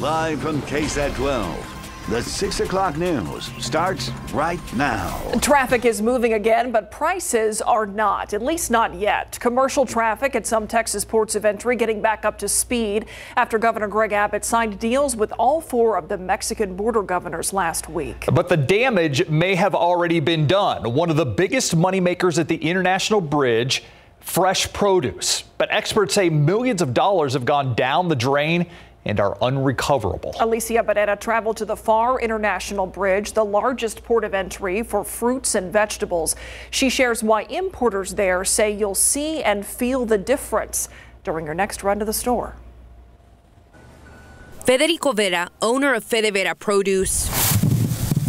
Live from KSAT 12, the 6 o'clock news starts right now. Traffic is moving again, but prices are not, at least not yet. Commercial traffic at some Texas ports of entry getting back up to speed after Governor Greg Abbott signed deals with all 4 of the Mexican border governors last week. But the damage may have already been done. One of the biggest moneymakers at the International Bridge, fresh produce. But experts say millions of dollars have gone down the drain and are unrecoverable. Alicia Barrera traveled to the Far International Bridge, the largest port of entry for fruits and vegetables. She shares why importers there say you'll see and feel the difference during your next run to the store. Federico Vera, owner of Fede Vera Produce,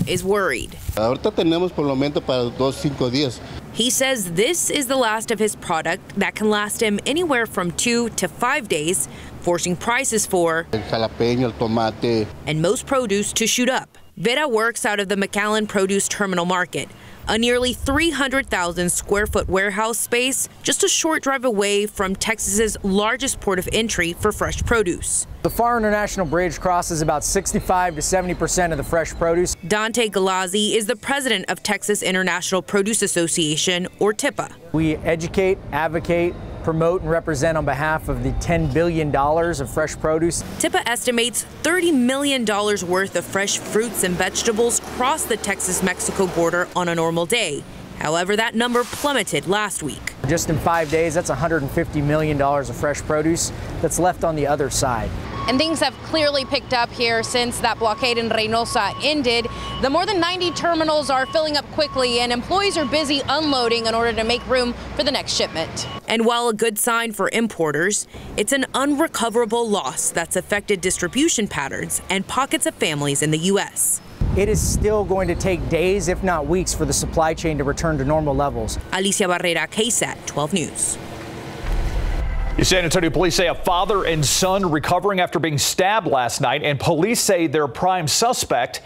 is worried. Ahorita tenemos por lo menos para 2-5 días. He says this is the last of his product that can last him anywhere from 2 to 5 days, forcing prices for el jalapeño, el tomate, and most produce to shoot up. Vera works out of the McAllen Produce Terminal Market, a nearly 300,000 square foot warehouse space just a short drive away from Texas's largest port of entry for fresh produce. The Far International Bridge crosses about 65 to 70% of the fresh produce. Dante Galazzi is the president of Texas International Produce Association, or TIPA. We educate, advocate, promote, and represent on behalf of the $10 billion of fresh produce. TIPA estimates $30 million worth of fresh fruits and vegetables cross the Texas-Mexico border on a normal day. However, that number plummeted last week. Just in 5 days, that's $150 million of fresh produce that's left on the other side. And things have clearly picked up here since that blockade in Reynosa ended. The more than 90 terminals are filling up quickly, and employees are busy unloading in order to make room for the next shipment. And while a good sign for importers, it's an unrecoverable loss that's affected distribution patterns and pockets of families in the U.S. It is still going to take days, if not weeks, for the supply chain to return to normal levels. Alicia Barrera, KSAT 12 News. San Antonio police say a father and son recovering after being stabbed last night, and police say their prime suspect,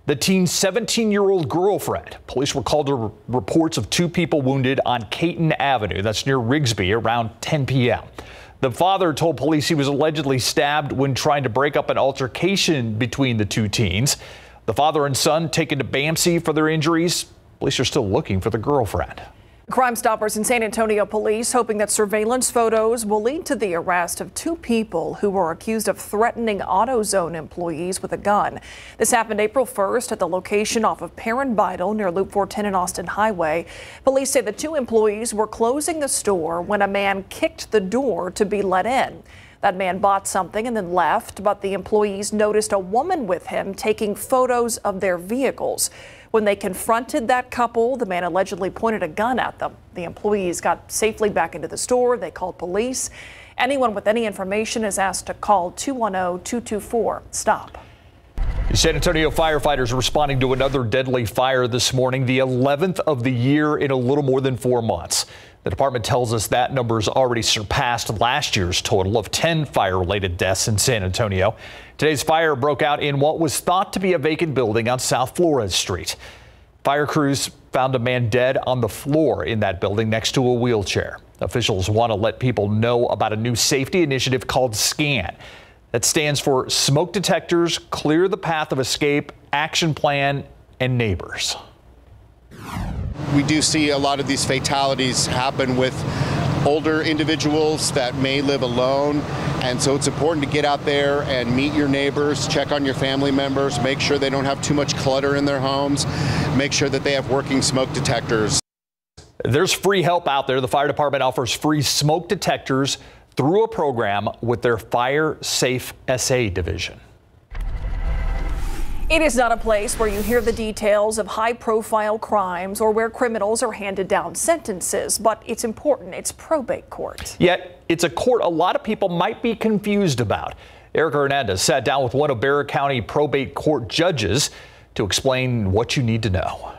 the teen's 17-year-old girlfriend. Police were called to reports of 2 people wounded on Caton Avenue. That's near Rigsby around 10 p.m. The father told police he was allegedly stabbed when trying to break up an altercation between the 2 teens. The father and son taken to BAMC for their injuries. Police are still looking for the girlfriend. Crime Stoppers and San Antonio police hoping that surveillance photos will lead to the arrest of 2 people who were accused of threatening AutoZone employees with a gun. This happened April 1st at the location off of Perrin Vital near Loop 410 and Austin Highway. Police say the 2 employees were closing the store when a man kicked the door to be let in. That man bought something and then left, but the employees noticed a woman with him taking photos of their vehicles. When they confronted that couple, the man allegedly pointed a gun at them. The employees got safely back into the store. They called police. Anyone with any information is asked to call 210-224-STOP. San Antonio firefighters responding to another deadly fire this morning, the 11th of the year in a little more than 4 months. The department tells us that number has already surpassed last year's total of 10 fire-related deaths in San Antonio. Today's fire broke out in what was thought to be a vacant building on South Flores Street. Fire crews found a man dead on the floor in that building next to a wheelchair. Officials want to let people know about a new safety initiative called SCAN. That stands for Smoke Detectors, Clear the Path of Escape, Action Plan, and Neighbors. We do see a lot of these fatalities happen with older individuals that may live alone, and so it's important to get out there and meet your neighbors, check on your family members, make sure they don't have too much clutter in their homes, make sure that they have working smoke detectors. There's free help out there. The fire department offers free smoke detectors through a program with their Fire Safe SA division. It is not a place where you hear the details of high-profile crimes or where criminals are handed down sentences, but it's important. It's probate court. Yet it's a court a lot of people might be confused about. Erica Hernandez sat down with one of Bexar County probate court judges to explain what you need to know.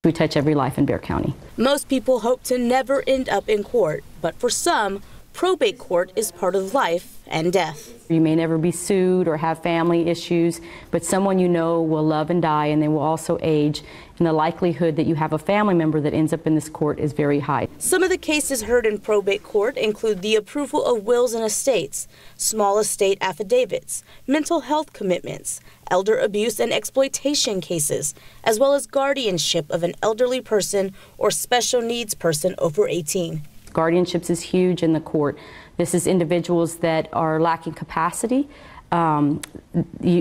We touch every life in Bexar County. Most people hope to never end up in court, but for some, probate court is part of life and death. You may never be sued or have family issues, but someone you know will love and die, and they will also age, and the likelihood that you have a family member that ends up in this court is very high. Some of the cases heard in probate court include the approval of wills and estates, small estate affidavits, mental health commitments, elder abuse and exploitation cases, as well as guardianship of an elderly person or special needs person over 18. Guardianships is huge in the court. This is individuals that are lacking capacity. A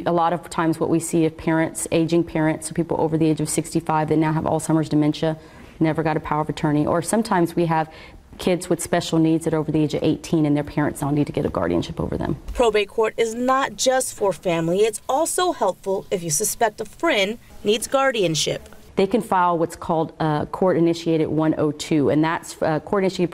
lot of times what we see of parents, aging parents, so people over the age of 65 that now have Alzheimer's dementia, never got a power of attorney, or sometimes we have kids with special needs that are over the age of 18 and their parents all need to get a guardianship over them. Probate court is not just for family. It's also helpful if you suspect a friend needs guardianship. They can file what's called a court-initiated 102, and that's a court-initiated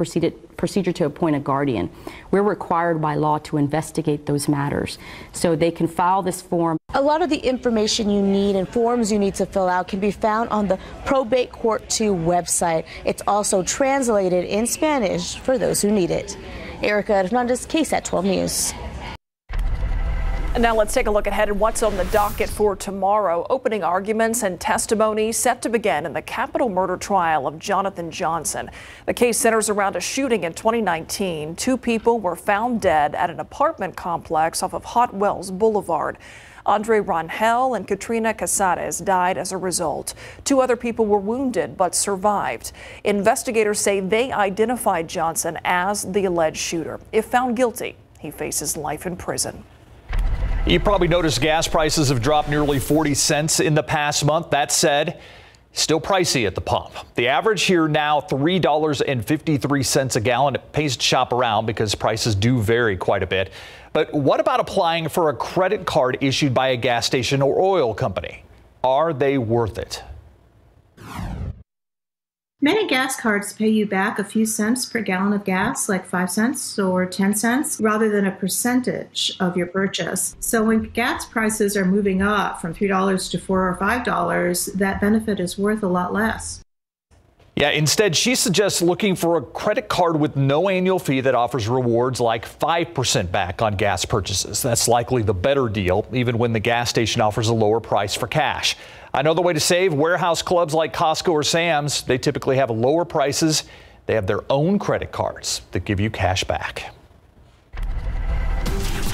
procedure to appoint a guardian. We're required by law to investigate those matters. So they can file this form. A lot of the information you need and forms you need to fill out can be found on the Probate Court 2 website. It's also translated in Spanish for those who need it. Erica Hernandez, KSAT 12 News. And now let's take a look ahead at what's on the docket for tomorrow. Opening arguments and testimony set to begin in the capital murder trial of Jonathan Johnson. The case centers around a shooting in 2019. 2 people were found dead at an apartment complex off of Hot Wells Boulevard. Andre Rangel and Katrina Casares died as a result. 2 other people were wounded but survived. Investigators say they identified Johnson as the alleged shooter. If found guilty, he faces life in prison. You probably noticed gas prices have dropped nearly 40 cents in the past month. That said, still pricey at the pump. The average here now $3.53 a gallon. It pays to shop around because prices do vary quite a bit. But what about applying for a credit card issued by a gas station or oil company? Are they worth it? Many gas cards pay you back a few cents per gallon of gas, like 5 cents or 10 cents, rather than a percentage of your purchase. So when gas prices are moving up from $3 to $4 or $5, that benefit is worth a lot less. Yeah, instead, she suggests looking for a credit card with no annual fee that offers rewards like 5% back on gas purchases. That's likely the better deal, even when the gas station offers a lower price for cash. Another way to save, warehouse clubs like Costco or Sam's, they typically have lower prices. They have their own credit cards that give you cash back.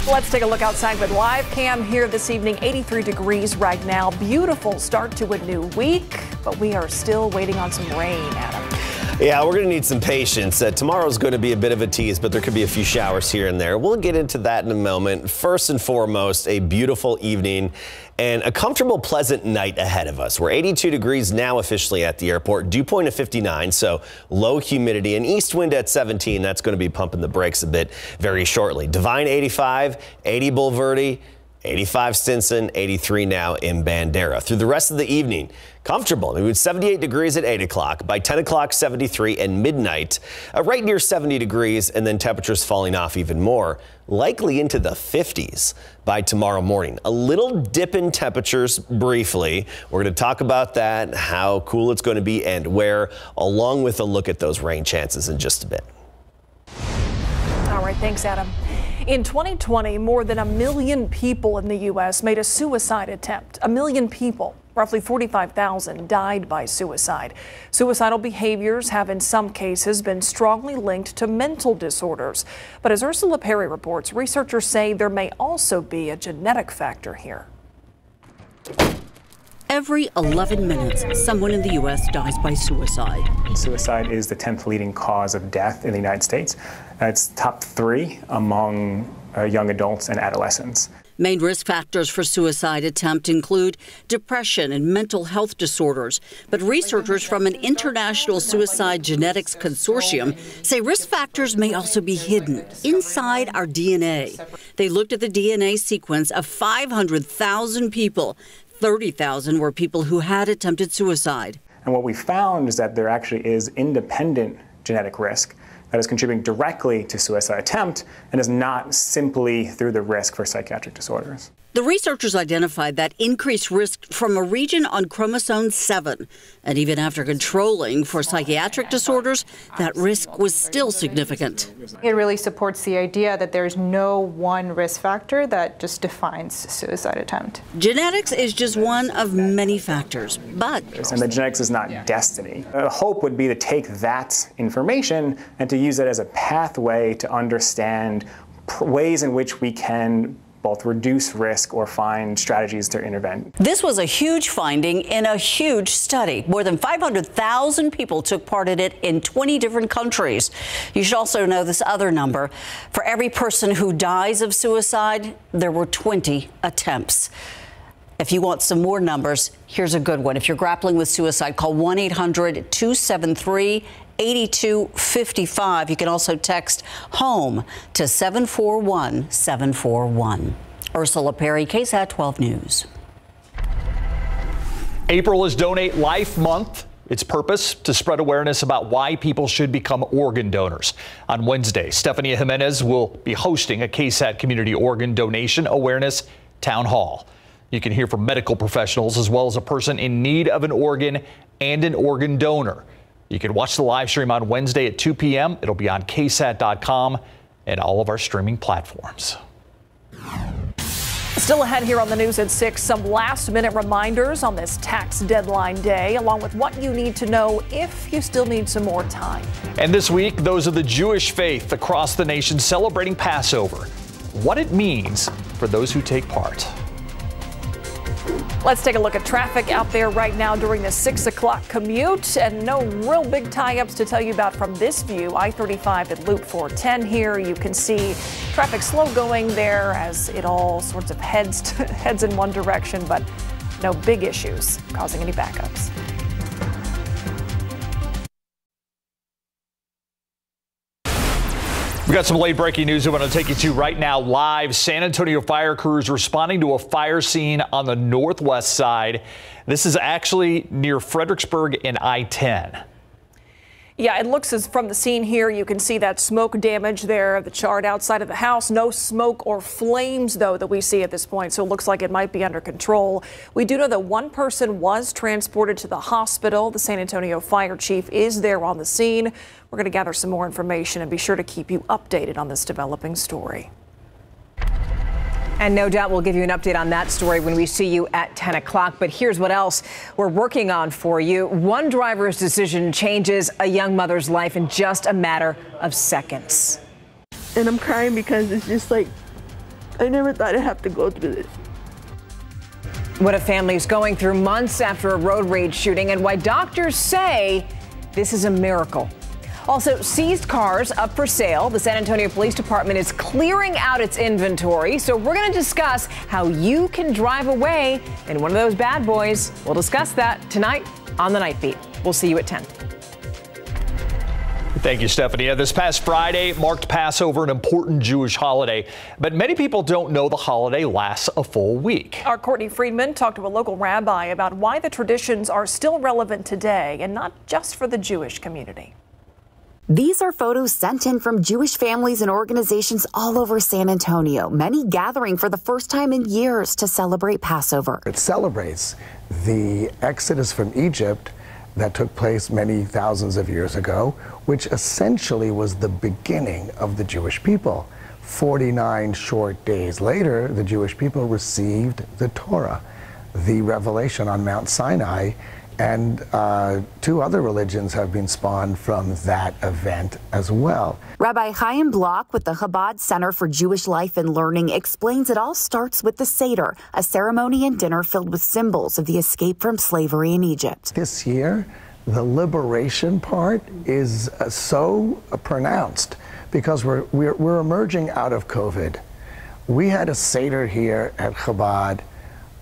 Let's take a look outside with live cam here this evening. 83 degrees right now. Beautiful start to a new week, but we are still waiting on some rain, Adam. Yeah, we're going to need some patience. Tomorrow's going to be a bit of a tease, but there could be a few showers here and there. We'll get into that in a moment. First and foremost, a beautiful evening and a comfortable, pleasant night ahead of us. We're 82 degrees now officially at the airport. Dew point of 59, so low humidity. An east wind at 17. That's going to be pumping the brakes a bit very shortly. Devine 85, 80 Bulverde, 85 Stinson, 83 now in Bandera. Through the rest of the evening, comfortable. It was 78 degrees at 8 o'clock. By 10 o'clock, 73, and midnight, right near 70 degrees, and then temperatures falling off even more, likely into the 50s by tomorrow morning. A little dip in temperatures briefly. We're going to talk about that, how cool it's going to be and where, along with a look at those rain chances in just a bit. All right, thanks, Adam. In 2020, more than 1 million people in the U.S. made a suicide attempt. 1 million people. Roughly 45,000 died by suicide. Suicidal behaviors have in some cases been strongly linked to mental disorders. But as Ursula Perry reports, researchers say there may also be a genetic factor here. Every 11 minutes, someone in the U.S. dies by suicide. Suicide is the 10th leading cause of death in the United States. It's top 3 among young adults and adolescents. Main risk factors for suicide attempt include depression and mental health disorders. But researchers from an international suicide genetics consortium say risk factors may also be hidden inside our DNA. They looked at the DNA sequence of 500,000 people. 30,000 were people who had attempted suicide. And what we found is that there actually is independent genetic risk that is contributing directly to suicide attempt and is not simply through the risk for psychiatric disorders. The researchers identified that increased risk from a region on chromosome 7. And even after controlling for psychiatric disorders, that risk was still significant. It really supports the idea that there's no one risk factor that just defines suicide attempt. Genetics is just one of many factors, but... And the genetics is not destiny. The hope would be to take that information and to use it as a pathway to understand ways in which we can both reduce risk or find strategies to intervene. This was a huge finding in a huge study. More than 500,000 people took part in it in 20 different countries. You should also know this other number. For every person who dies of suicide, there were 20 attempts. If you want some more numbers, here's a good one. If you're grappling with suicide, call 1-800-273-8255. You can also text HOME to 741-741. Ursula Perry, KSAT 12 News. April is Donate Life Month. Its purpose to spread awareness about why people should become organ donors. On Wednesday, Stephanie Jimenez will be hosting a KSAT Community Organ Donation Awareness Town Hall. You can hear from medical professionals as well as a person in need of an organ and an organ donor. You can watch the live stream on Wednesday at 2 p.m. It'll be on KSAT.com and all of our streaming platforms. Still ahead here on the news at 6, some last-minute reminders on this tax deadline day, along with what you need to know if you still need some more time. And this week, those of the Jewish faith across the nation celebrating Passover. What it means for those who take part. Let's take a look at traffic out there right now during the 6 o'clock commute, and no real big tie-ups to tell you about from this view. I-35 at Loop 410 here. You can see traffic slow going there as it all sorts of heads in one direction, but no big issues causing any backups. We've got some late breaking news I want to take you to right now live. San Antonio fire crews responding to a fire scene on the northwest side. This is actually near Fredericksburg and I-10. Yeah, it looks as from the scene here, you can see that smoke damage there, the charred outside of the house. No smoke or flames, though, that we see at this point, so it looks like it might be under control. We do know that one person was transported to the hospital. The San Antonio fire chief is there on the scene. We're going to gather some more information and be sure to keep you updated on this developing story. And no doubt we'll give you an update on that story when we see you at 10 o'clock. But here's what else we're working on for you. One driver's decision changes a young mother's life in just a matter of seconds. And I'm crying because it's just like, I never thought I'd have to go through this. What a family is going through months after a road rage shooting and why doctors say this is a miracle. Also, seized cars up for sale. The San Antonio Police Department is clearing out its inventory. So we're going to discuss how you can drive away in one of those bad boys. We'll discuss that tonight on The Night Beat. We'll see you at 10. Thank you, Stephanie. This past Friday marked Passover, an important Jewish holiday, but many people don't know the holiday lasts a full week. Our Courtney Friedman talked to a local rabbi about why the traditions are still relevant today and not just for the Jewish community. These are photos sent in from Jewish families and organizations all over San Antonio, many gathering for the first time in years to celebrate Passover. It celebrates the exodus from Egypt that took place many thousands of years ago, which essentially was the beginning of the Jewish people. 49 short days later, the Jewish people received the Torah, the revelation on Mount Sinai, and two other religions have been spawned from that event as well. Rabbi Chaim Block with the Chabad Center for Jewish Life and Learning explains it all starts with the Seder, a ceremony and dinner filled with symbols of the escape from slavery in Egypt. This year, the liberation part is so pronounced because we're emerging out of COVID. We had a Seder here at Chabad,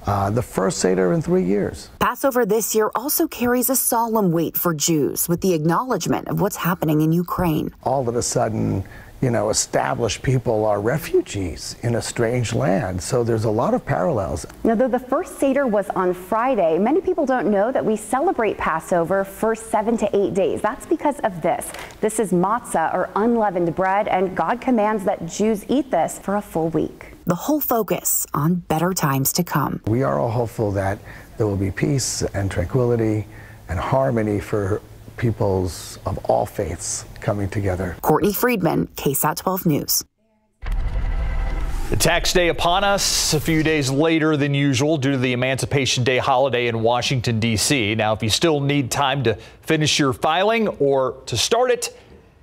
the first Seder in 3 years. Passover this year also carries a solemn weight for Jews with the acknowledgement of what's happening in Ukraine. All of a sudden, established people are refugees in a strange land. So there's a lot of parallels. Now, though the first Seder was on Friday, many people don't know that we celebrate Passover for 7 to 8 days. That's because of this. This is matzah, or unleavened bread, and God commands that Jews eat this for a full week. The whole focus on better times to come. We are all hopeful that there will be peace and tranquility and harmony for peoples of all faiths coming together. Courtney Friedman, KSAT 12 News. The tax day upon us a few days later than usual due to the Emancipation Day holiday in Washington, D.C. Now, if you still need time to finish your filing or to start it,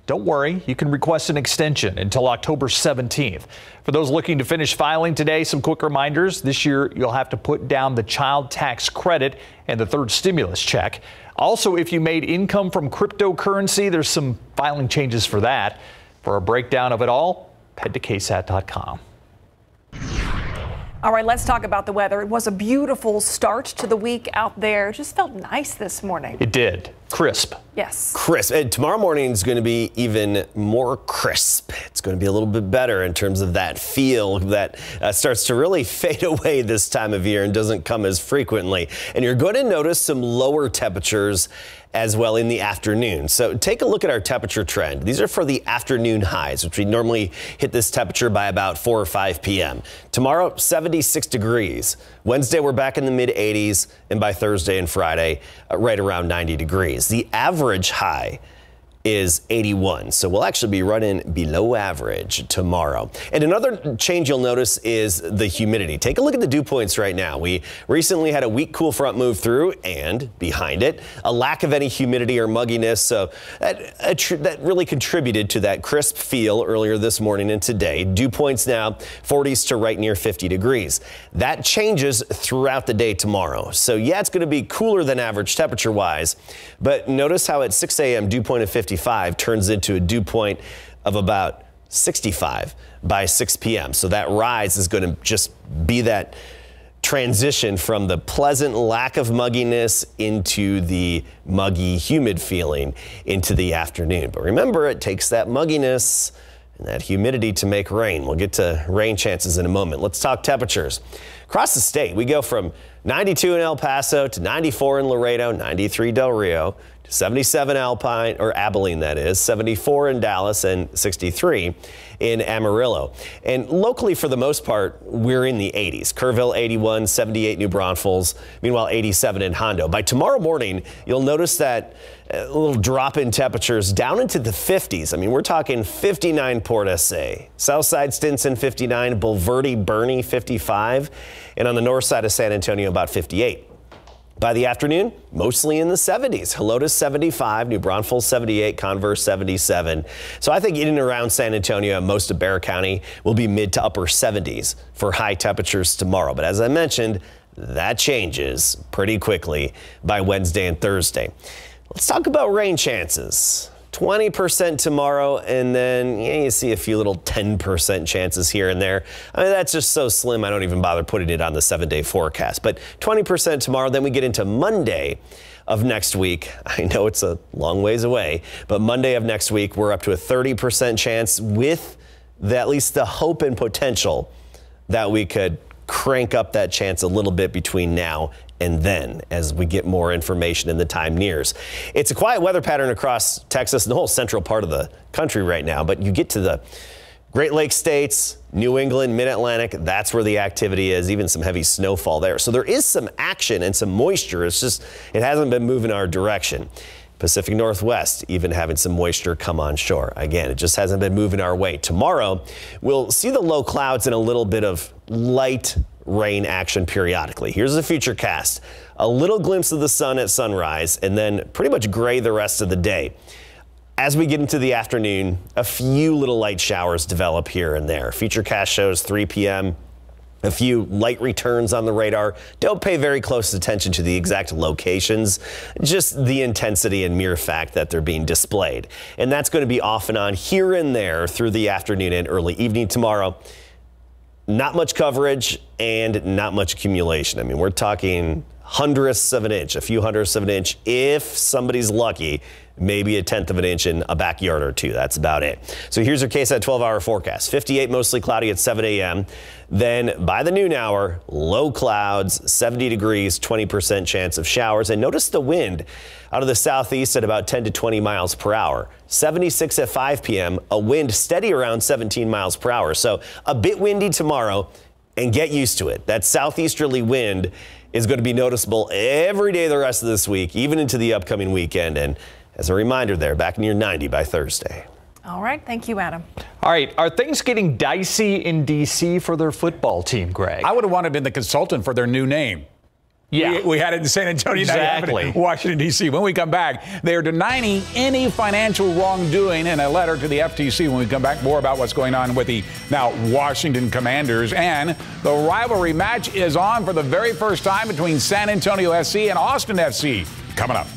don't worry, you can request an extension until October 17th. For those looking to finish filing today, some quick reminders. This year, you'll have to put down the child tax credit and the third stimulus check. Also, if you made income from cryptocurrency, there's some filing changes for that. For a breakdown of it all, head to KSAT.com. All right, let's talk about the weather. It was a beautiful start to the week out there. It just felt nice this morning. It did. Crisp. Yes. Crisp. And tomorrow morning is going to be even more crisp. It's going to be a little bit better in terms of that feel that starts to really fade away this time of year and doesn't come as frequently. And you're going to notice some lower temperatures as well in the afternoon. So take a look at our temperature trend. These are for the afternoon highs, which we normally hit this temperature by about 4 or 5 p.m. Tomorrow, 76 degrees. Wednesday, we're back in the mid 80s. And by Thursday and Friday, right around 90 degrees. The average high is 81. So we'll actually be running below average tomorrow. And another change you'll notice is the humidity. Take a look at the dew points right now. We recently had a weak cool front move through, and behind it, a lack of any humidity or mugginess. So that really contributed to that crisp feel earlier this morning and today. Dew points now 40s to right near 50 degrees. That changes throughout the day tomorrow. So yeah, it's going to be cooler than average temperature wise, but notice how at 6 a.m. dew point of 55 turns into a dew point of about 65 by 6 p.m. So that rise is going to just be that transition from the pleasant lack of mugginess into the muggy, humid feeling into the afternoon. But remember, it takes that mugginess and that humidity to make rain. We'll get to rain chances in a moment. Let's talk temperatures. Across the state, we go from 92 in El Paso to 94 in Laredo, 93 Del Rio, 77 Alpine, or Abilene, that is, 74 in Dallas, and 63 in Amarillo. And locally, for the most part, we're in the 80s. Kerrville 81, 78 New Braunfels, meanwhile 87 in Hondo. By tomorrow morning, you'll notice that a little drop in temperatures down into the 50s. I mean, we're talking 59 Port SA, Southside Stinson 59, Bulverde Bernie 55, and on the north side of San Antonio about 58. By the afternoon, mostly in the 70s. Helotes 75, New Braunfels 78, Converse 77. So I think in and around San Antonio and most of Bexar County will be mid to upper 70s for high temperatures tomorrow. But as I mentioned, that changes pretty quickly by Wednesday and Thursday. Let's talk about rain chances. 20% tomorrow, and then you see a few little 10% chances here and there. I mean, that's just so slim, I don't even bother putting it on the 7-day forecast. But 20% tomorrow, then we get into Monday of next week. I know it's a long ways away, but Monday of next week, we're up to a 30% chance with at least the hope and potential that we could crank up that chance a little bit between now and then as we get more information and the time nears. It's a quiet weather pattern across Texas and the whole central part of the country right now, but you get to the Great Lakes states, New England, Mid-Atlantic, that's where the activity is, even some heavy snowfall there. So there is some action and some moisture. It's just, it hasn't been moving our direction. Pacific Northwest even having some moisture come on shore. Again, it just hasn't been moving our way. Tomorrow, we'll see the low clouds and a little bit of light rain action periodically. Here's the future cast. A little glimpse of the sun at sunrise and then pretty much gray the rest of the day. As we get into the afternoon, a few little light showers develop here and there. Future cast shows 3 p.m. A few light returns on the radar. Don't pay very close attention to the exact locations, just the intensity and mere fact that they're being displayed. And that's going to be off and on here and there through the afternoon and early evening tomorrow. Not much coverage and not much accumulation. I mean, we're talking hundredths of an inch, a few hundredths of an inch. If somebody's lucky, maybe a tenth of an inch in a backyard or two. That's about it. So here's your KSAT 12-hour forecast. 58 mostly cloudy at 7 a.m. Then by the noon hour, low clouds, 70 degrees, 20% chance of showers. And notice the wind out of the southeast at about 10 to 20 miles per hour. 76 at 5 p.m., a wind steady around 17 miles per hour. So a bit windy tomorrow, and get used to it. That southeasterly wind is going to be noticeable every day the rest of this week, even into the upcoming weekend. And as a reminder there, back near 90 by Thursday. All right. Thank you, Adam. All right. Are things getting dicey in D.C. for their football team, Greg? I would have wanted to be the consultant for their new name. Yeah. We had it in San Antonio, exactly. Washington, D.C. When we come back, they are denying any financial wrongdoing in a letter to the FTC. When we come back, more about what's going on with the now Washington Commanders. And the rivalry match is on for the very first time between San Antonio SC and Austin FC. Coming up.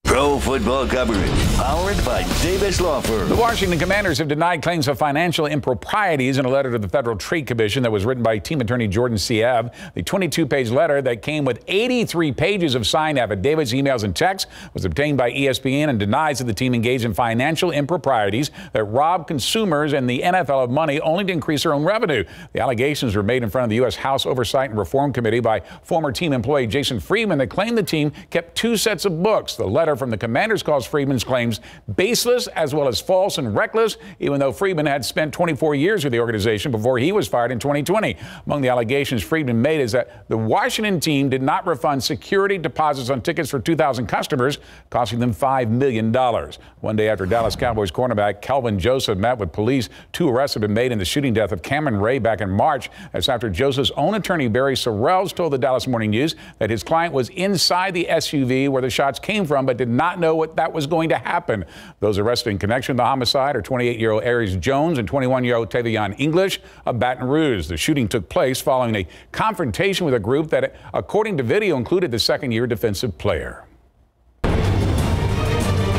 Pro football coverage, powered by Davis Law Firm. The Washington Commanders have denied claims of financial improprieties in a letter to the Federal Trade Commission that was written by team attorney Jordan Siev. The 22-page letter that came with 83 pages of signed affidavits, emails, and texts was obtained by ESPN and denies that the team engaged in financial improprieties that robbed consumers and the NFL of money only to increase their own revenue. The allegations were made in front of the U.S. House Oversight and Reform Committee by former team employee Jason Friedman that claimed the team kept 2 sets of books. The letter from the Commanders calls Friedman's claims baseless as well as false and reckless, even though Friedman had spent 24 years with the organization before he was fired in 2020. Among the allegations Friedman made is that the Washington team did not refund security deposits on tickets for 2,000 customers, costing them $5 million. One day after Dallas Cowboys cornerback Kelvin Joseph met with police, 2 arrests have been made in the shooting death of Cameron Ray back in March. That's after Joseph's own attorney Barry Sorrells told the Dallas Morning News that his client was inside the SUV where the shots came from, but did not know what that was going to happen. Those arrested in connection with the homicide are 28-year-old Aries Jones and 21-year-old Tavion English of Baton Rouge. The shooting took place following a confrontation with a group that, according to video, included the second-year defensive player.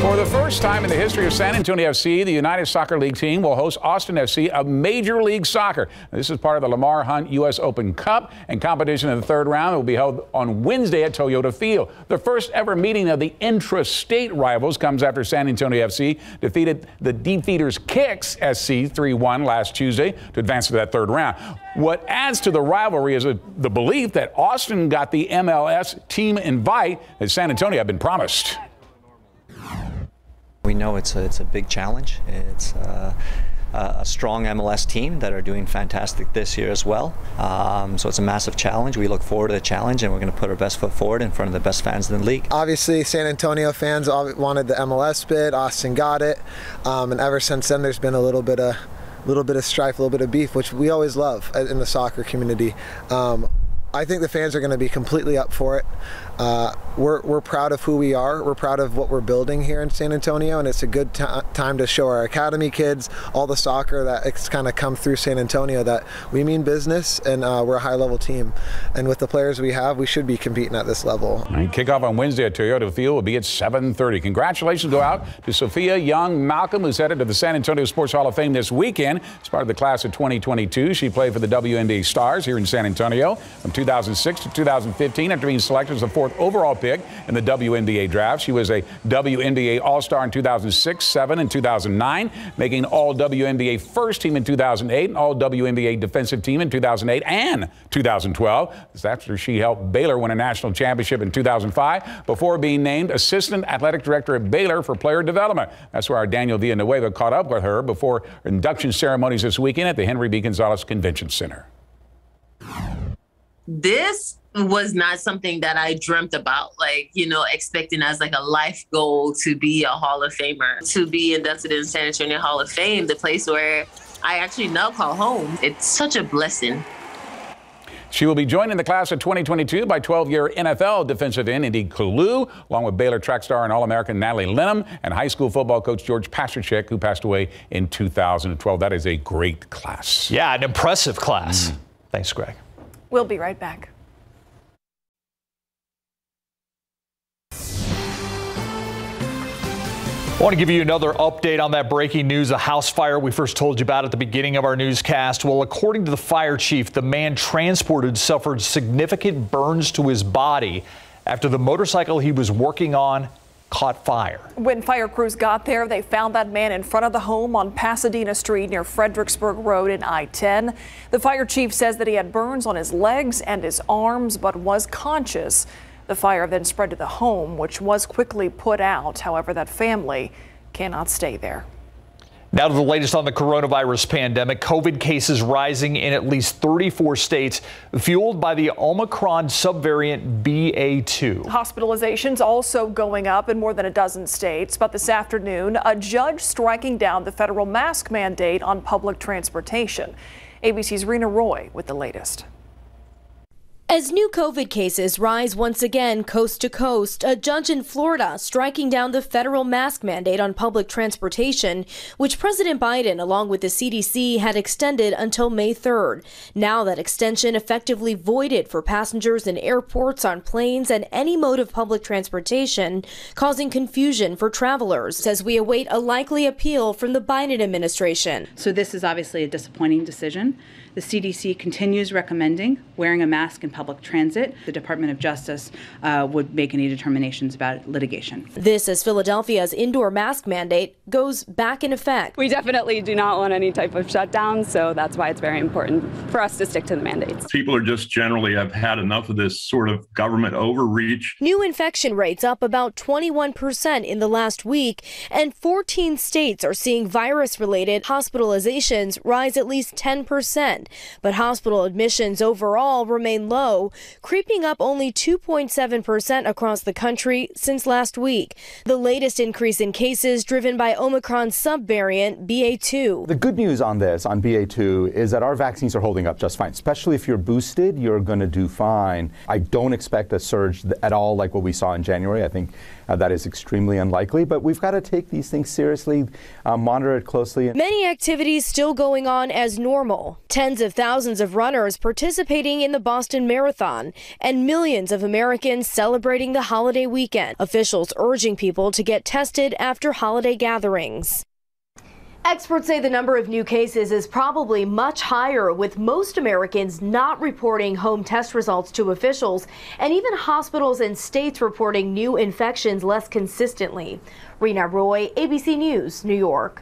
For the first time in the history of San Antonio FC, the United Soccer League team will host Austin FC of Major League Soccer. This is part of the Lamar Hunt U.S. Open Cup, and competition in the third round will be held on Wednesday at Toyota Field. The first ever meeting of the intra-state rivals comes after San Antonio FC defeated the Defeaters Kicks SC 3-1 last Tuesday to advance to that third round. What adds to the rivalry is the belief that Austin got the MLS team invite that San Antonio had been promised. We know it's a big challenge. It's a strong MLS team that are doing fantastic this year as well. So it's a massive challenge. We look forward to the challenge, and we're going to put our best foot forward in front of the best fans in the league. Obviously, San Antonio fans wanted the MLS bid. Austin got it, and ever since then, there's been a little bit of strife, a little bit of beef, which we always love in the soccer community. I think the fans are going to be completely up for it. We're proud of who we are. We're proud of what we're building here in San Antonio, and it's a good time to show our academy kids, all the soccer that it's kind of come through San Antonio, that we mean business and we're a high-level team. And with the players we have, we should be competing at this level. And kickoff on Wednesday at Toyota Field will be at 7:30. Congratulations go out to Sophia Young Malcolm, who's headed to the San Antonio Sports Hall of Fame this weekend. As part of the class of 2022, she played for the WNBA Stars here in San Antonio from 2006 to 2015 after being selected as the 4th overall pick in the WNBA draft. She was a WNBA All-Star in 2006, 7, and 2009, making All-WNBA First Team in 2008 and All-WNBA Defensive Team in 2008 and 2012. This after she helped Baylor win a national championship in 2005 before being named Assistant Athletic Director at Baylor for Player Development. That's where our Daniel Villanueva caught up with her before induction ceremonies this weekend at the Henry B. Gonzalez Convention Center. This was not something that I dreamt about, expecting as a life goal to be a Hall of Famer, to be inducted in San Antonio Hall of Fame, the place where I actually now call home. It's such a blessing. She will be joined in the class of 2022 by 12-year NFL defensive end Indy Kalu, along with Baylor track star and All-American Natalie Lenham and high school football coach George Pasterchek, who passed away in 2012. That is a great class. Yeah, an impressive class. Thanks, Greg. We'll be right back. I want to give you another update on that breaking news, a house fire we first told you about at the beginning of our newscast. Well, according to the fire chief, the man transported suffered significant burns to his body after the motorcycle he was working on caught fire. When fire crews got there, they found that man in front of the home on Pasadena Street near Fredericksburg Road in I-10. The fire chief says that he had burns on his legs and his arms, but was conscious. The fire then spread to the home, which was quickly put out. However, that family cannot stay there. Now to the latest on the coronavirus pandemic. COVID cases rising in at least 34 states, fueled by the Omicron subvariant BA2. Hospitalizations also going up in more than a dozen states. But this afternoon, a judge striking down the federal mask mandate on public transportation. ABC's Rena Roy with the latest. As new COVID cases rise once again coast to coast, a judge in Florida striking down the federal mask mandate on public transportation, which President Biden, along with the CDC, had extended until May 3rd. Now that extension effectively voided for passengers in airports, on planes, and any mode of public transportation, causing confusion for travelers, as we await a likely appeal from the Biden administration. So this is obviously a disappointing decision. The CDC continues recommending wearing a mask in public transit. The Department of Justice would make any determinations about litigation. This as Philadelphia's indoor mask mandate goes back in effect. We definitely do not want any type of shutdown, so that's why it's very important for us to stick to the mandates. People are just generally have had enough of this sort of government overreach. New infection rates up about 21% in the last week, and 14 states are seeing virus-related hospitalizations rise at least 10%. But hospital admissions overall remain low, creeping up only 2.7% across the country since last week. The latest increase in cases driven by Omicron subvariant BA2. The good news on this, on BA2, is that our vaccines are holding up just fine. Especially if you're boosted, you're going to do fine. I don't expect a surge at all like what we saw in January. I think that is extremely unlikely, but we've got to take these things seriously, monitor it closely. Many activities still going on as normal. Tens of thousands of runners participating in the Boston Marathon, and millions of Americans celebrating the holiday weekend. Officials urging people to get tested after holiday gatherings. Experts say the number of new cases is probably much higher, with most Americans not reporting home test results to officials, and even hospitals and states reporting new infections less consistently. Rena Roy, ABC News, New York.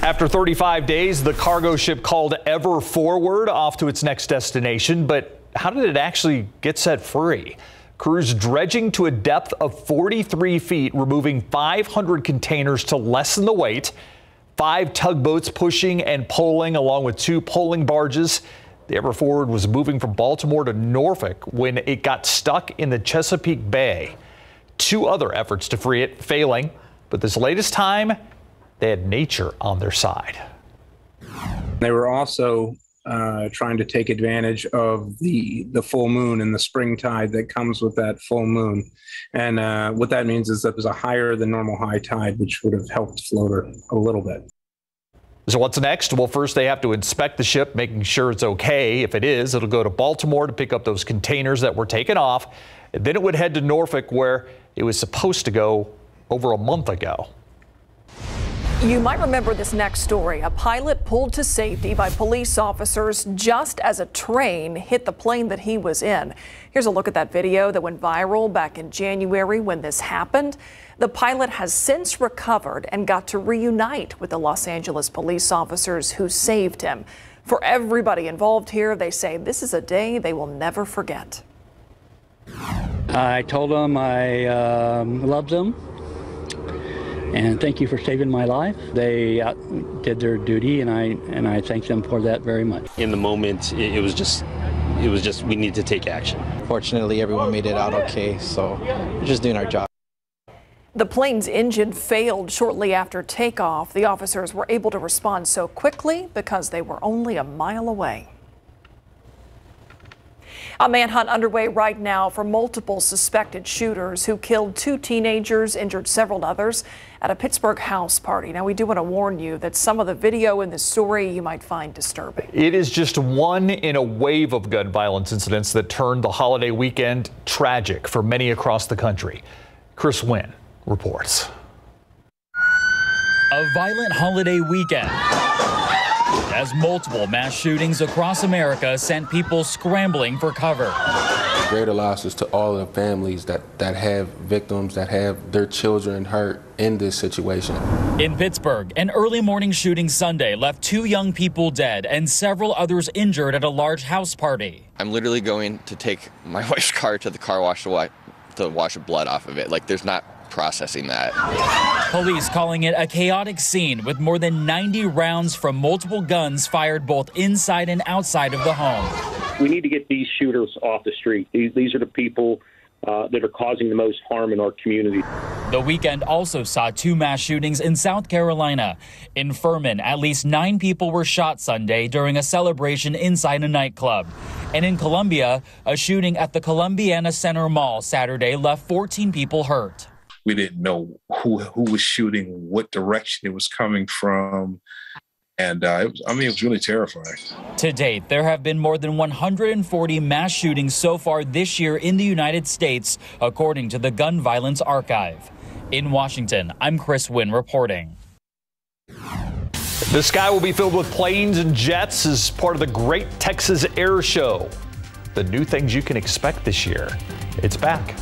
After 35 days, the cargo ship called Ever Forward off to its next destination. But how did it actually get set free? Crews dredging to a depth of 43 feet, removing 500 containers to lessen the weight. 5 tugboats pushing and pulling, along with 2 pulling barges. The Ever Forward was moving from Baltimore to Norfolk when it got stuck in the Chesapeake Bay. 2 other efforts to free it failing, but this latest time, they had nature on their side. They were also trying to take advantage of the full moon and the spring tide that comes with that full moon. And what that means is that there's a higher than normal high tide, which would have helped float her a little bit. So what's next? Well, first they have to inspect the ship, making sure it's okay. If it is, it'll go to Baltimore to pick up those containers that were taken off. And then it would head to Norfolk, where it was supposed to go over a month ago. You might remember this next story. A pilot pulled to safety by police officers just as a train hit the plane that he was in. Here's a look at that video that went viral back in January when this happened. The pilot has since recovered and got to reunite with the Los Angeles police officers who saved him. For everybody involved here, they say this is a day they will never forget. I told them I loved them. And thank you for saving my life. They did their duty, and I thank them for that very much. In the moment, it was just we need to take action. Fortunately, everyone made it out okay, so we're just doing our job. The plane's engine failed shortly after takeoff. The officers were able to respond so quickly because they were only a mile away. A manhunt underway right now for multiple suspected shooters who killed 2 teenagers, injured several others at a Pittsburgh house party. Now, we do want to warn you that some of the video in this story you might find disturbing. It is just one in a wave of gun violence incidents that turned the holiday weekend tragic for many across the country. Chris Wynn reports. A violent holiday weekend as multiple mass shootings across America sent people scrambling for cover. Greater losses to all the families that have victims, that have their children hurt in this situation. In Pittsburgh, an early morning shooting Sunday left 2 young people dead and several others injured at a large house party. I'm literally going to take my wife's car to the car wash to wash the blood off of it. Like, there's not processing that. Police calling it a chaotic scene with more than 90 rounds from multiple guns fired both inside and outside of the home. We need to get these shooters off the street. These are the people that are causing the most harm in our community. The weekend also saw 2 mass shootings in South Carolina. In Furman, at least 9 people were shot Sunday during a celebration inside a nightclub. And in Columbia, a shooting at the Columbiana Center Mall Saturday left 14 people hurt. We didn't know who was shooting, what direction it was coming from. And it was really terrifying. To date, there have been more than 140 mass shootings so far this year in the United States, according to the Gun Violence Archive. In Washington, I'm Chris Wynn reporting. The sky will be filled with planes and jets as part of the Great Texas Air Show. The new things you can expect this year. It's back.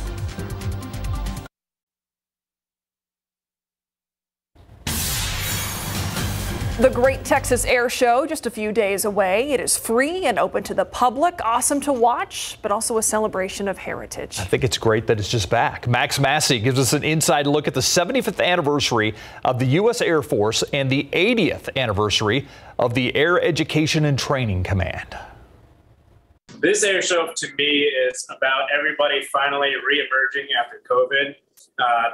The Great Texas Air Show, just a few days away. It is free and open to the public. Awesome to watch, but also a celebration of heritage. I think it's great that it's just back. Max Massey gives us an inside look at the 75th anniversary of the U.S. Air Force and the 80th anniversary of the Air Education and Training Command. This air show to me is about everybody finally re-emerging after COVID.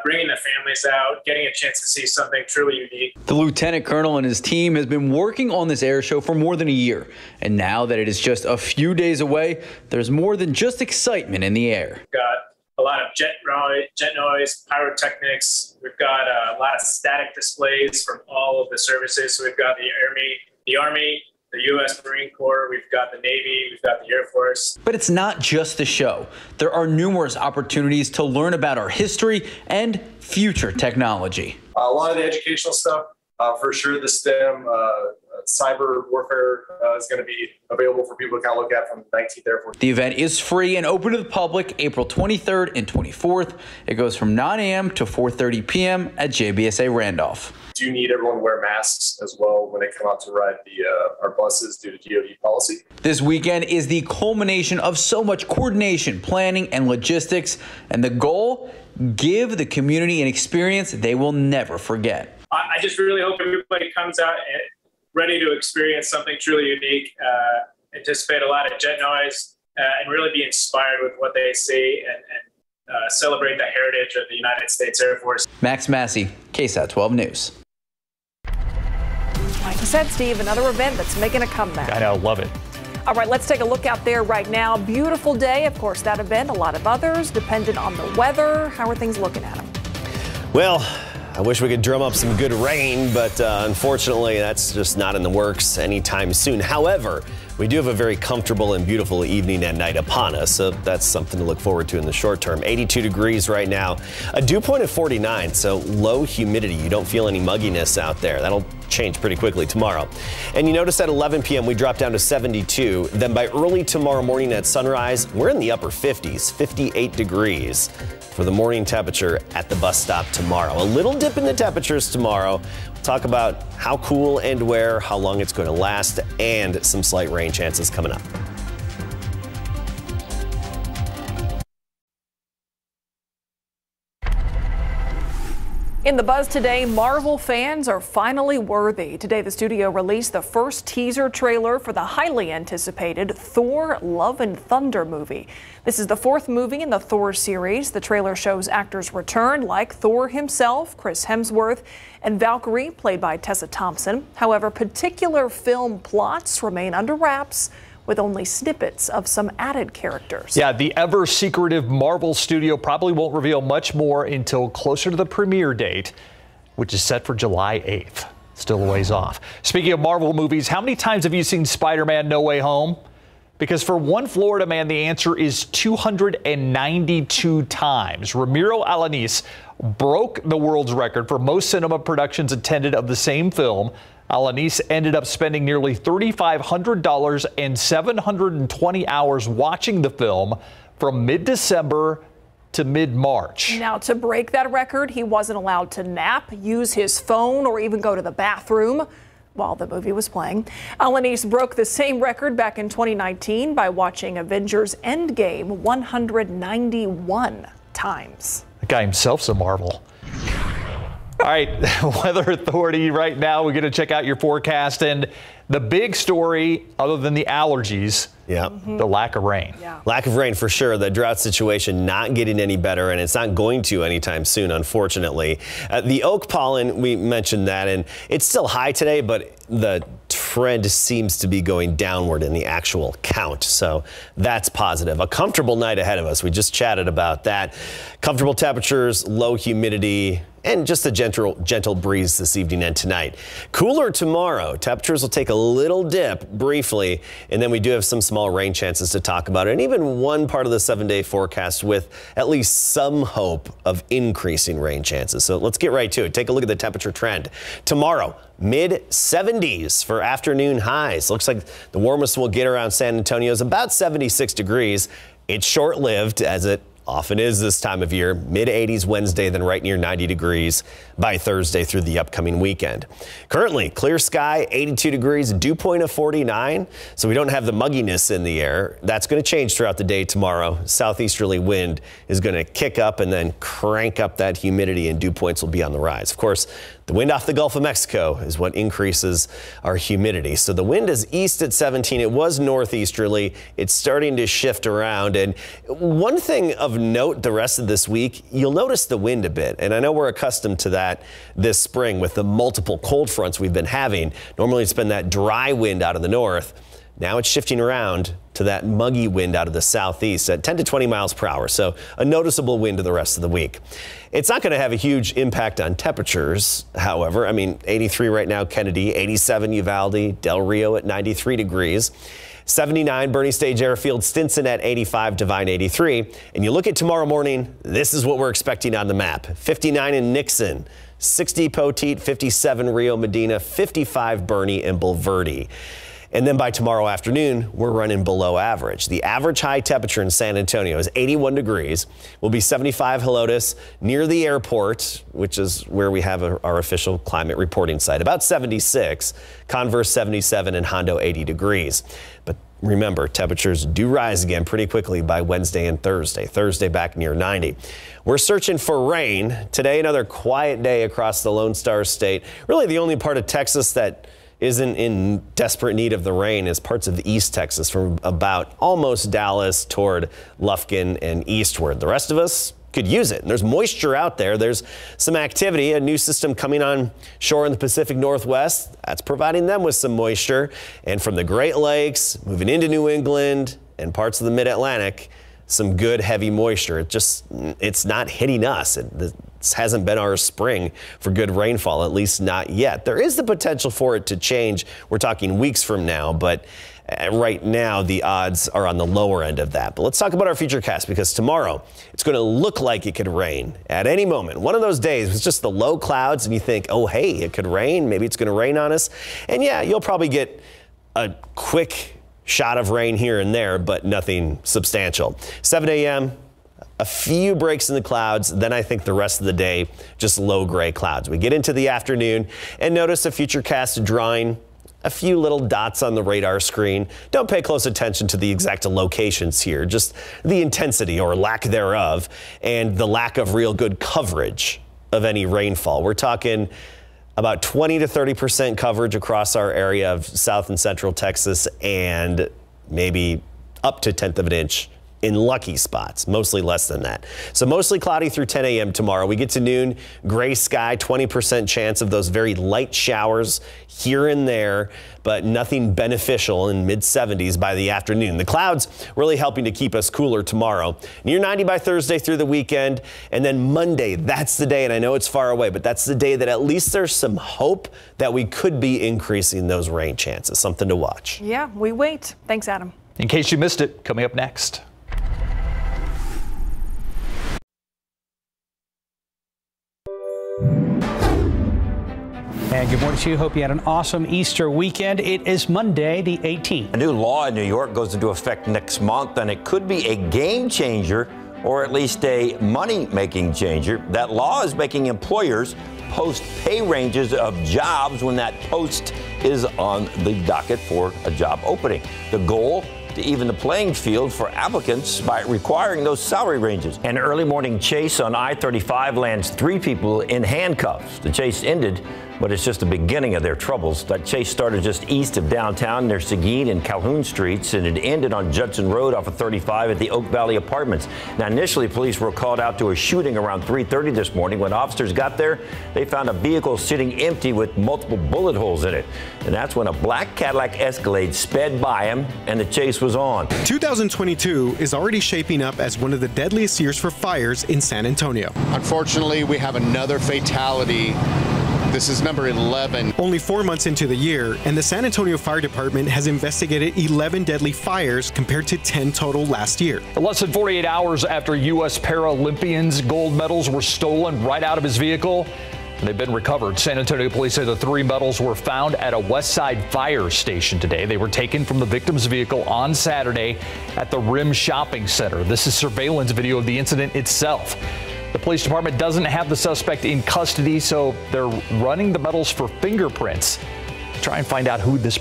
Bringing the families out, getting a chance to see something truly unique. The lieutenant colonel and his team has been working on this air show for more than a year. And now that it is just a few days away, there's more than just excitement in the air. We've got a lot of jet noise, pyrotechnics. We've got a lot of static displays from all of the services. So we've got the Army, the U.S. Marine Corps, we've got the Navy, we've got the Air Force. But it's not just the show. There are numerous opportunities to learn about our history and future technology. A lot of the educational stuff, for sure the STEM, cyber warfare is going to be available for people to kind of look at from the 19th Air Force. The event is free and open to the public April 23rd and 24th. It goes from 9 a.m. to 4:30 p.m. at JBSA Randolph. Do need everyone to wear masks as well when they come out to ride our buses due to DOD policy. This weekend is the culmination of so much coordination, planning, and logistics. And the goal, give the community an experience they will never forget. I just really hope everybody comes out and ready to experience something truly unique, anticipate a lot of jet noise, and really be inspired with what they see and celebrate the heritage of the United States Air Force. Max Massey, KSAT 12 News. Like I said, Steve, another event that's making a comeback. I know, love it. All right, let's take a look out there right now. Beautiful day, of course, that event, a lot of others, dependent on the weather. How are things looking at them? Well, I wish we could drum up some good rain, but unfortunately, that's just not in the works anytime soon. However, we do have a very comfortable and beautiful evening and night upon us, so that's something to look forward to in the short term. 82 degrees right now, a dew point of 49, so low humidity. You don't feel any mugginess out there. That'll change pretty quickly tomorrow. And you notice at 11 p.m. we drop down to 72. Then by early tomorrow morning at sunrise, we're in the upper 50s, 58 degrees for the morning temperature at the bus stop tomorrow. A little dip in the temperatures tomorrow. We'll talk about how cool and where, how long it's going to last, and some slight rain chances coming up. In the buzz today, Marvel fans are finally worthy. Today, the studio released the first teaser trailer for the highly anticipated Thor: Love and Thunder movie. This is the 4th movie in the Thor series. The trailer shows actors return like Thor himself, Chris Hemsworth, and Valkyrie, played by Tessa Thompson. However, particular film plots remain under wraps, with only snippets of some added characters. Yeah, the ever-secretive Marvel studio probably won't reveal much more until closer to the premiere date, which is set for July 8th. Still a ways off. Speaking of Marvel movies, how many times have you seen Spider-Man No Way Home? Because for one Florida man, the answer is 292 times. Ramiro Alanis broke the world's record for most cinema productions attended of the same film. Alanis ended up spending nearly $3,500 and 720 hours watching the film from mid-December to mid-March. Now, to break that record, he wasn't allowed to nap, use his phone, or even go to the bathroom while the movie was playing. Alanis broke the same record back in 2019 by watching Avengers Endgame 191 times. The guy himself's a marvel. All right, Weather Authority right now. We're going to check out your forecast. And the big story, other than the allergies, the lack of rain. Lack of rain for sure. The drought situation not getting any better, and it's not going to anytime soon, unfortunately. The oak pollen, we mentioned that, and it's still high today, but the trend seems to be going downward in the actual count. So that's positive. A comfortable night ahead of us. We just chatted about that. Comfortable temperatures, low humidity, and just a gentle breeze this evening and tonight. Cooler tomorrow. Temperatures will take a little dip briefly, and then we do have some small rain chances to talk about, and even one part of the 7-day forecast with at least some hope of increasing rain chances. So let's get right to it. Take a look at the temperature trend. Tomorrow, mid-70s for afternoon highs. Looks like the warmest we'll get around San Antonio is about 76 degrees. It's short-lived, as it often is this time of year. Mid-80s Wednesday, then right near 90 degrees by Thursday through the upcoming weekend. Currently, clear sky, 82 degrees, dew point of 49, so we don't have the mugginess in the air. That's going to change throughout the day tomorrow. Southeasterly wind is going to kick up and then crank up that humidity, and dew points will be on the rise. Of course, the wind off the Gulf of Mexico is what increases our humidity. So the wind is east at 17. It was northeasterly. It's starting to shift around. And one thing of note the rest of this week, you'll notice the wind a bit. And I know we're accustomed to that this spring with the multiple cold fronts we've been having. Normally it's been that dry wind out of the north. Now it's shifting around to that muggy wind out of the southeast at 10 to 20 miles per hour. So a noticeable wind to the rest of the week. It's not going to have a huge impact on temperatures, however. I mean, 83 right now, Kennedy, 87 Uvalde, Del Rio at 93 degrees. 79 Bernie Stage Airfield, Stinson at 85, Devine 83. And you look at tomorrow morning, this is what we're expecting on the map. 59 in Nixon, 60 Poteet, 57 Rio Medina, 55 Bernie and Bulverde. And then by tomorrow afternoon, we're running below average. The average high temperature in San Antonio is 81 degrees. Will be 75 Helotes near the airport, which is where we have our official climate reporting site. About 76, Converse 77, and Hondo 80 degrees. But remember, temperatures do rise again pretty quickly by Wednesday and Thursday. Thursday back near 90. We're searching for rain. Today, another quiet day across the Lone Star State. Really the only part of Texas that isn't in desperate need of the rain is parts of East Texas from about almost Dallas toward Lufkin and eastward. The rest of us could use it. And there's moisture out there. There's some activity, a new system coming on shore in the Pacific Northwest. That's providing them with some moisture. And from the Great Lakes, moving into New England and parts of the Mid-Atlantic, some good heavy moisture. It's not hitting us. This hasn't been our spring for good rainfall, at least not yet. There is the potential for it to change. We're talking weeks from now, but right now the odds are on the lower end of that. But let's talk about our futurecast, because tomorrow it's going to look like it could rain at any moment. One of those days with just the low clouds and you think, oh, hey, it could rain. Maybe it's going to rain on us. And yeah, you'll probably get a quick shot of rain here and there, but nothing substantial. 7 a.m., a few breaks in the clouds, then I think the rest of the day, just low gray clouds. We get into the afternoon and notice a futurecast drawing a few little dots on the radar screen. Don't pay close attention to the exact locations here, just the intensity or lack thereof and the lack of real good coverage of any rainfall. We're talking about 20 to 30% coverage across our area of South and Central Texas, and maybe up to 1/10 of an inch in lucky spots, mostly less than that. So mostly cloudy through 10 a.m. tomorrow. We get to noon, gray sky, 20% chance of those very light showers here and there, but nothing beneficial in mid-70s by the afternoon. The clouds really helping to keep us cooler tomorrow. Near 90 by Thursday through the weekend, and then Monday, that's the day, and I know it's far away, but that's the day that at least there's some hope that we could be increasing those rain chances. Something to watch. Yeah, we wait. Thanks, Adam. In case you missed it, coming up next. And good morning to you. Hope you had an awesome Easter weekend. It is Monday, the 18th. A new law in New York goes into effect next month, and it could be a game changer, or at least a money-making changer. That law is making employers post pay ranges of jobs when that post is on the docket for a job opening. The goal? To even the playing field for applicants by requiring those salary ranges. An early morning chase on I-35 lands 3 people in handcuffs. The chase ended, but it's just the beginning of their troubles. That chase started just east of downtown near Seguin and Calhoun Streets, and it ended on Judson Road off of 35 at the Oak Valley Apartments. Now, initially, police were called out to a shooting around 3:30 this morning. When officers got there, they found a vehicle sitting empty with multiple bullet holes in it. And that's when a black Cadillac Escalade sped by him, and the chase was on. 2022 is already shaping up as one of the deadliest years for fires in San Antonio. Unfortunately, we have another fatality. This is number 11. Only 4 months into the year, and the San Antonio Fire Department has investigated 11 deadly fires compared to 10 total last year. Less than 48 hours after U.S. Paralympians' gold medals were stolen right out of his vehicle, they've been recovered. San Antonio police say the 3 medals were found at a West Side fire station today. They were taken from the victim's vehicle on Saturday at the Rim Shopping Center. This is surveillance video of the incident itself. The police department doesn't have the suspect in custody, so they're running the medals for fingerprints to try and find out who this.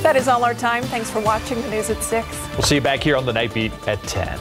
That is all our time. Thanks for watching the news at 6. We'll see you back here on the Night Beat at 10.